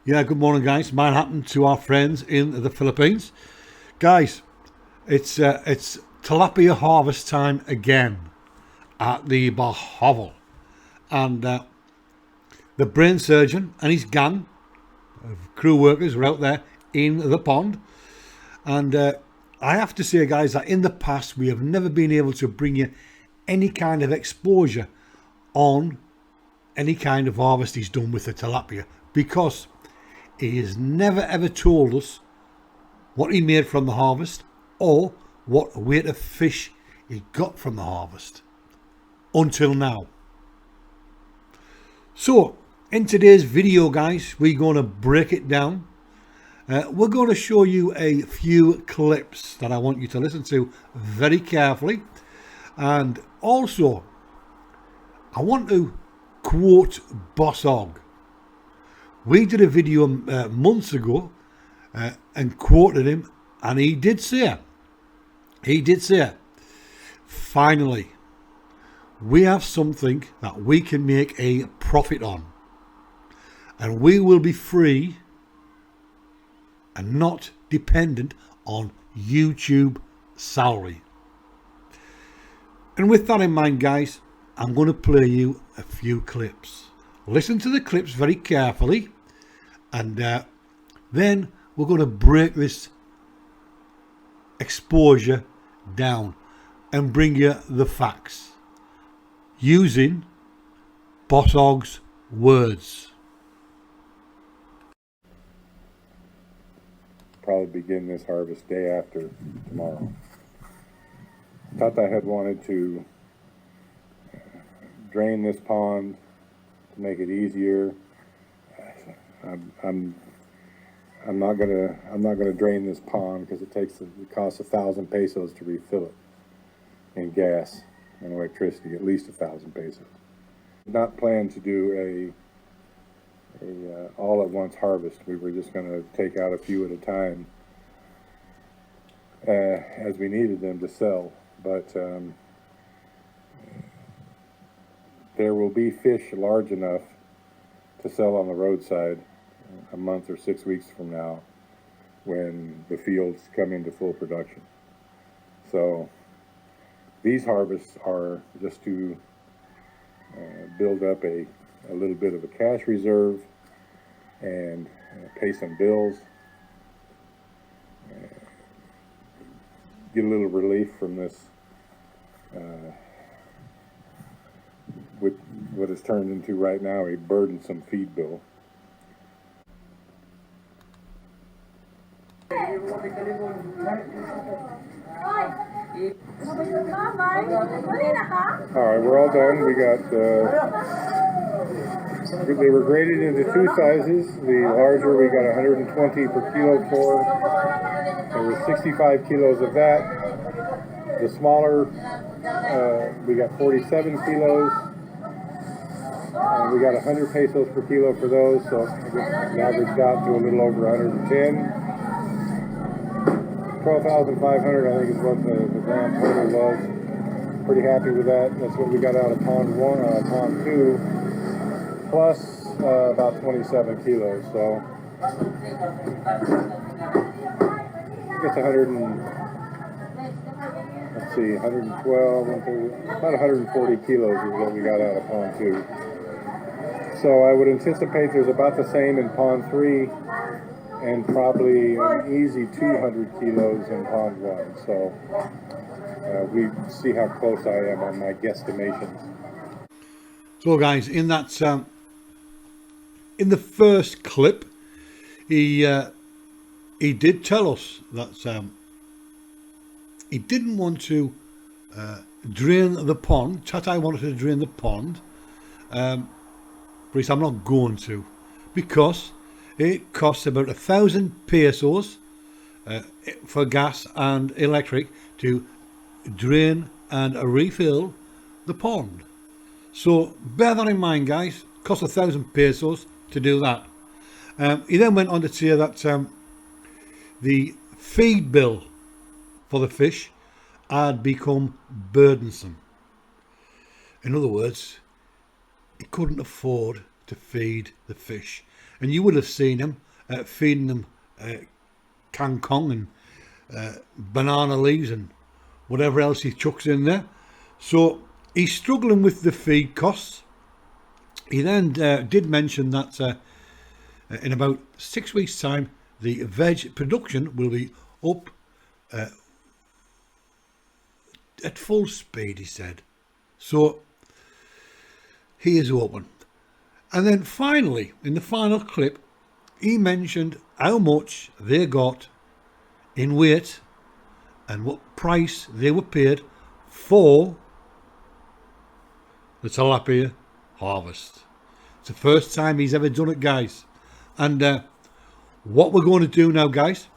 Yeah, good morning, guys. Mine happened to our friends in the Philippines. Guys, it's tilapia harvest time again at the Bosshog, and the brain surgeon and his gang of crew workers were out there in the pond. And I have to say, guys, that in the past we have never been able to bring you any kind of exposure on any kind of harvest he's done with the tilapia, because he has never ever told us what he made from the harvest or what weight of fish he got from the harvest until now. So in today's video, guys, we're going to break it down. We're going to show you a few clips that I want you to listen to very carefully, and also I want to quote Bosshog. We did a video months ago and quoted him, and he did say, finally, we have something that we can make a profit on, and we will be free and not dependent on YouTube salary. And with that in mind, guys, I'm going to play you a few clips. Listen to the clips very carefully, and then we're going to break this exposure down and bring you the facts using Bosshog's words. Probably begin this harvest day after tomorrow. Thought I had wanted to drain this pond to make it easier. I'm not gonna drain this pond because it costs 1,000 pesos to refill it in gas and electricity, at least 1,000 pesos. Not plan to do a all at once harvest. We were just going to take out a few at a time as we needed them to sell, but there will be fish large enough to sell on the roadside a month or 6 weeks from now when the fields come into full production. So these harvests are just to build up a little bit of a cash reserve and pay some bills, get a little relief from this with what is turned into right now a burdensome feed bill. Alright, we're all done. We got they were graded into two sizes. The larger we got 120 per kilo for. There was 65 kilos of that. The smaller we got 47 kilos. We got 100 pesos per kilo for those, so it averaged out to a little over 110. 12,500, I think, is what the grand total was. Pretty happy with that. That's what we got out of pond 1, pond 2, plus about 27 kilos. So I guess 112, about 140 kilos is what we got out of pond 2. So I would anticipate there's about the same in pond 3. And probably an easy 200 kilos in pond 1. So we see how close I am on my guesstimations. So, guys, in that in the first clip, he did tell us that he didn't want to drain the pond. Tatai wanted to drain the pond, but he said, I'm not going to, because it costs about 1,000 pesos for gas and electric to drain and refill the pond. So bear that in mind, guys. It costs 1,000 pesos to do that. He then went on to say that the feed bill for the fish had become burdensome. In other words, he couldn't afford to feed the fish, and you would have seen him feeding them kangkong and banana leaves and whatever else he chucks in there. So he's struggling with the feed costs. He then did mention that in about 6 weeks' time, the veg production will be up at full speed, he said. So he is open. And then finally, in the final clip, he mentioned how much they got in weight and what price they were paid for the tilapia harvest. It's the first time he's ever done it, guys. And what we're going to do now, guys,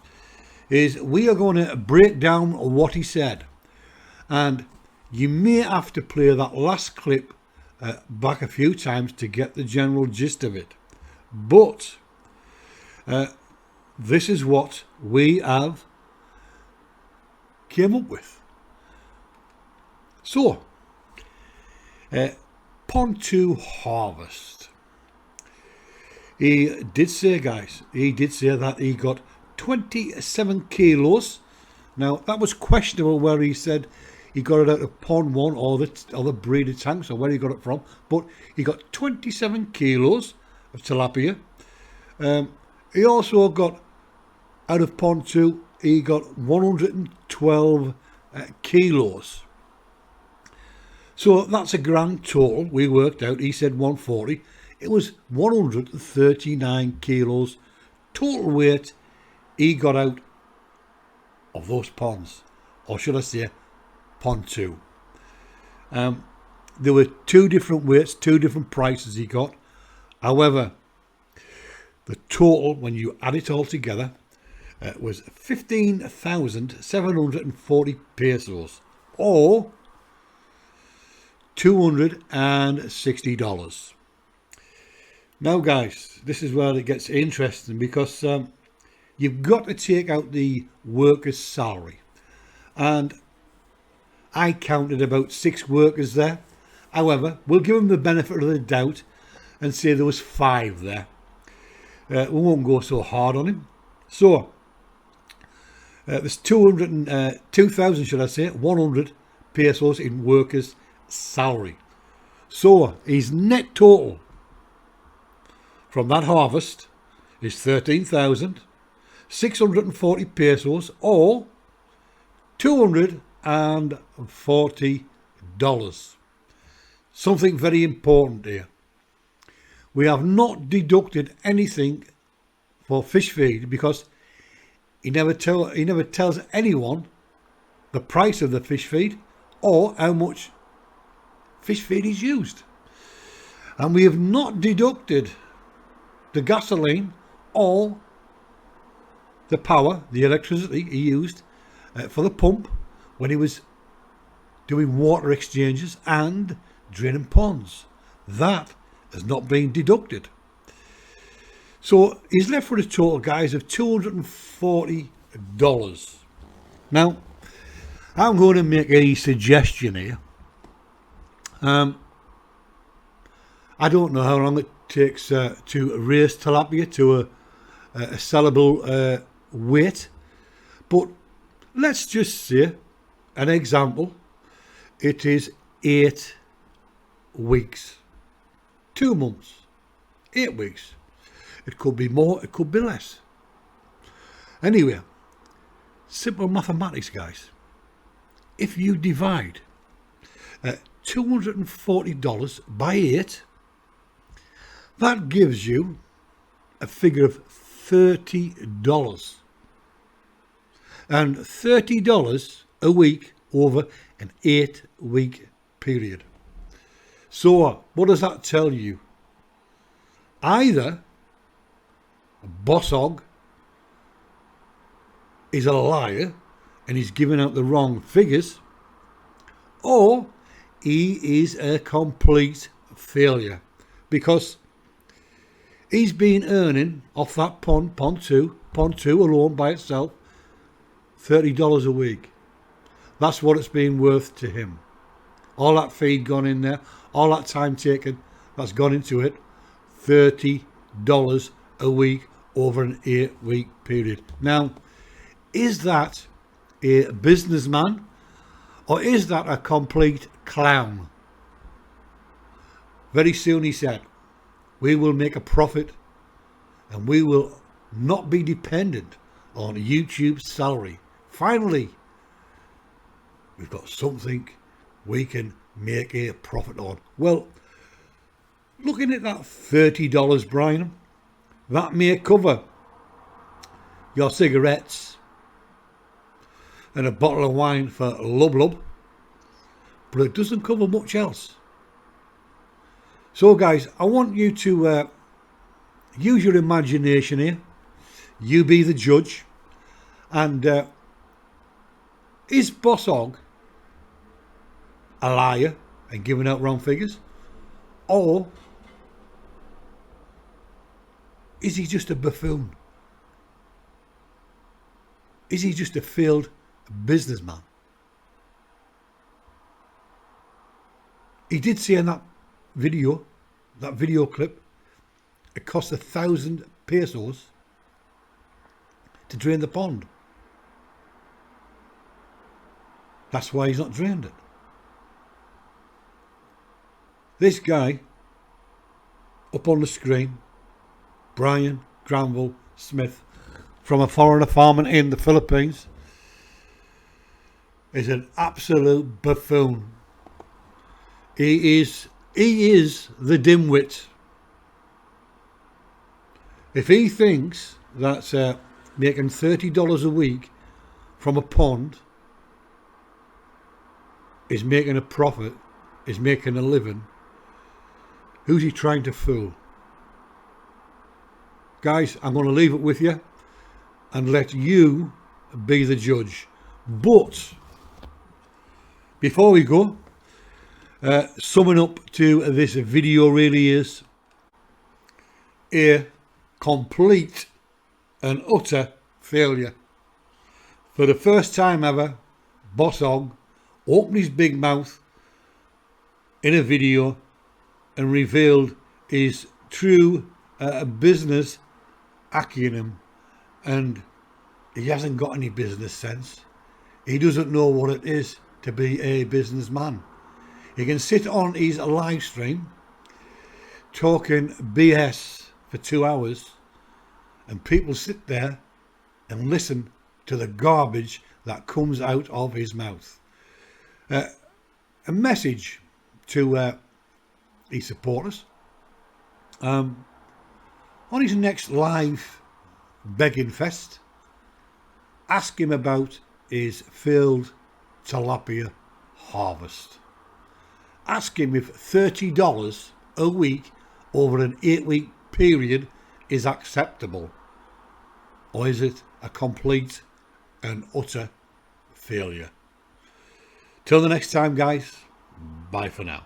is we are going to break down what he said. And you may have to play that last clip back a few times to get the general gist of it. But this is what we have came up with. So, pond 2 harvest. He did say, guys, he did say that he got 27 kilos. Now, that was questionable where he said he got it out of pond 1 or the breeder tanks or where he got it from. But he got 27 kilos of tilapia. He also got, out of pond 2, he got 112 kilos. So that's a grand total. We worked out, he said 140. It was 139 kilos total weight he got out of those ponds. Or should I say, pond 2. There were 2 different weights, 2 different prices he got. However, the total, when you add it all together, was 15,740 pesos, or $260. Now, guys, this is where it gets interesting, because you've got to take out the worker's salary, and I counted about 6 workers there. However, we'll give them the benefit of the doubt and say there was 5 there. We won't go so hard on him. So there's 2,000, should I say, 100 pesos in workers' salary. So his net total from that harvest is 13,640 pesos, or $240. Something very important here. We have not deducted anything for fish feed, because he never tells anyone the price of the fish feed or how much fish feed is used. And we have not deducted the gasoline or the power, the electricity he used for the pump when he was doing water exchanges and draining ponds. That has not been deducted. So he's left with a total, guys, of $240. Now, I'm going to make a suggestion here. I don't know how long it takes to raise tilapia to a sellable weight, but let's just say, an example, it is 8 weeks. 2 months, 8 weeks. It could be more, it could be less. Anyway, simple mathematics, guys. If you divide $240 by 8, that gives you a figure of $30. And $30 a week over an 8-week period. So what does that tell you? Either Bosshog is a liar and he's giving out the wrong figures, or he is a complete failure, because he's been earning off that pond 2 alone by itself, $30 a week. That's what it's been worth to him. All that feed gone in there, all that time taken, that's gone into it, $30 a week over an 8-week period. Now, is that a businessman or is that a complete clown? Very soon he said, we will make a profit and we will not be dependent on YouTube's salary. Finally, we've got something we can make a profit on. Well, looking at that $30, Brian, that may cover your cigarettes and a bottle of wine for Lub Lub, but it doesn't cover much else. So guys, I want you to use your imagination here. You be the judge. And is Bosshog a liar and giving out wrong figures? Or is he just a buffoon? Is he just a failed businessman? He did say in that video clip, it cost 1,000 pesos to drain the pond. That's why he's not drained it. This guy up on the screen, Brian Granville Smith from A Foreigner Farming in the Philippines, is an absolute buffoon. He is the dimwit. If he thinks that making $30 a week from a pond is making a profit, is making a living, who's he trying to fool? Guys, I'm going to leave it with you and let you be the judge. But before we go, summing up to this video really is a complete and utter failure. For the first time ever, Bosshog opened his big mouth in a video and revealed his true business acumen, and he hasn't got any business sense. He doesn't know what it is to be a businessman. He can sit on his live stream talking BS for 2 hours and people sit there and listen to the garbage that comes out of his mouth. A message to his supporters. On his next live begging fest, ask him about his failed tilapia harvest. Ask him if $30 a week over an 8-week period is acceptable, or is it a complete and utter failure? Till the next time, guys, bye for now.